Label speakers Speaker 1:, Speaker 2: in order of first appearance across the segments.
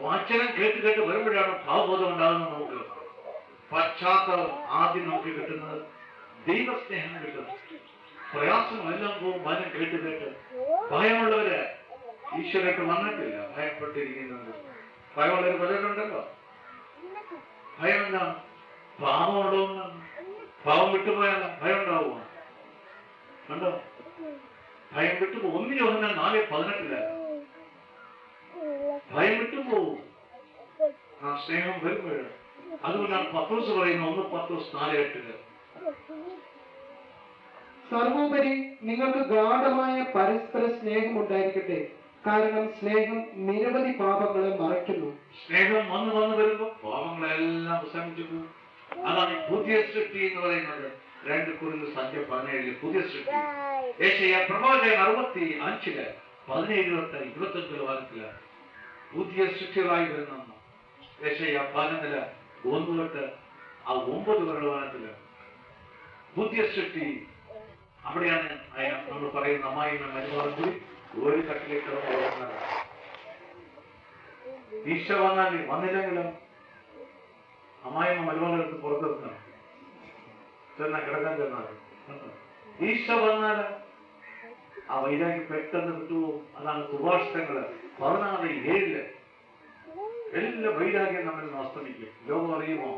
Speaker 1: വചനം കേട്ട് കേട്ട് വരുമ്പോഴാണ് ഭാവബോധം ഉണ്ടാകുന്നത്. നമുക്ക് പശ്ചാത്തലം ആദ്യം നമുക്ക് കിട്ടുന്നത് ദൈവസ്നേഹം കിട്ടും. പ്രയാസങ്ങളെല്ലാം പോകും വചനം കേട്ട് കേട്ട്. ഭയമുള്ളവര് ഈശ്വരക്ക് വന്നിട്ടില്ല, ഭയപ്പെട്ടിരിക്കുന്നത്. ഭയമുള്ളവർ പലരുണ്ടല്ലോ. ഭയം എന്താണ്? പാവമുള്ളതെന്നാണ്. പാവം വിട്ടുപോയാൽ ഭയം ഉണ്ടാവുക കണ്ടോ? ഭയം വിട്ടുപോകും. 1 യോഹന്നാൻ 4:18 ഭയം വിട്ടുപോകും ആ സ്നേഹം വരുമ്പോൾ. അതുകൊണ്ടാണ് പത്രോസ് പറയുന്നത് 1 പത്രോസ് 4:8
Speaker 2: സർവോപരി നിങ്ങൾക്ക് ഗാഢമായ പരസ്പര സ്നേഹം ഉണ്ടായിരിക്കട്ടെ, കാരണം സ്നേഹം നിരവധി പാപങ്ങളെ മറയ്ക്കുന്നു.
Speaker 1: സ്നേഹം വന്ന് വരുമ്പോ പാപങ്ങളെല്ലാം പ്രസംഗിച്ചു പോകും. അതാണ് പുതിയ സൃഷ്ടി എന്ന് പറയുന്നത്. 2 Corinthians 5:17 പുതിയ സൃഷ്ടി. യെശയ്യാ പ്രവാചകൻ 65 17 25 വാക്യത്തില് പുതിയ സൃഷ്ടികളായി വരുന്ന യെശയ്യാ 11 1 തൊട്ട് 9 വരെയുള്ള വാക്യത്തില് പുതിയ സൃഷ്ടി. അവിടെയാണ് നമ്മൾ പറയുന്ന അമ്മായിമ്മ മരുമകളും കൂടി ഒരു കട്ടിലേക്ക് പോകുന്നത്. ഈശോ വന്നില്ലെങ്കിലും അമ്മായിമ്മ മരുമകളെടുത്ത് പുറത്തെടുക്കണം, ചെന്നാൽ കിടക്കാൻ ചെന്നാൽ. ഈശോ വന്നാൽ ആ വൈരാഗ്യം പെട്ടെന്ന് വിട്ടുപോകും. അതാണ് സുഭാഷിതങ്ങള് 16:7 എല്ലാ വൈരാഗ്യം നമ്മൾ അസ്തമിക്കും. ലോകം അറിയുമോ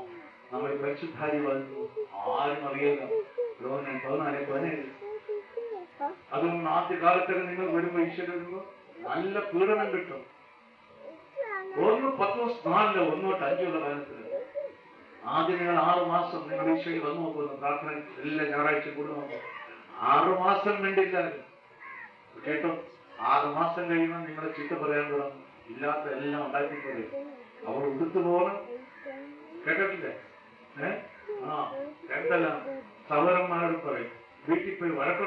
Speaker 1: നമ്മൾ പരിശുദ്ധാരി വന്നു? ആരും അറിയില്ല. ലോകം 14:17. അതുകൊണ്ട് ആദ്യ കാലത്തൊക്കെ നിങ്ങൾ വരുമ്പോ ഈശ്വരൻ വരുമ്പോ നല്ല പീഡനം കിട്ടും. 1 പത്രോസ് 4 1 തൊട്ട് 5 കാലത്തിൽ ആദ്യം നിങ്ങൾ 6 മാസം നിങ്ങൾ ഈശ്വരി വന്നു നോക്കുന്നു. പ്രാർത്ഥന എല്ലാ ഞായറാഴ്ച കൂടെ നോക്കും. 6 മാസം വേണ്ടില്ല കേട്ടോ. 6 മാസം കഴിയുമ്പോൾ നിങ്ങളെ ചീത്ത പറയാൻ തുടങ്ങും. ഇല്ലാത്ത എല്ലാം ഉണ്ടാക്കി പറയും. അവർ ഉടുത്തു പോകണം. കേട്ടിട്ടില്ലേ? എന്തെല്ലാം സഹോദരന്മാരോട് പറയും. വീട്ടിൽ പോയി വഴക്കം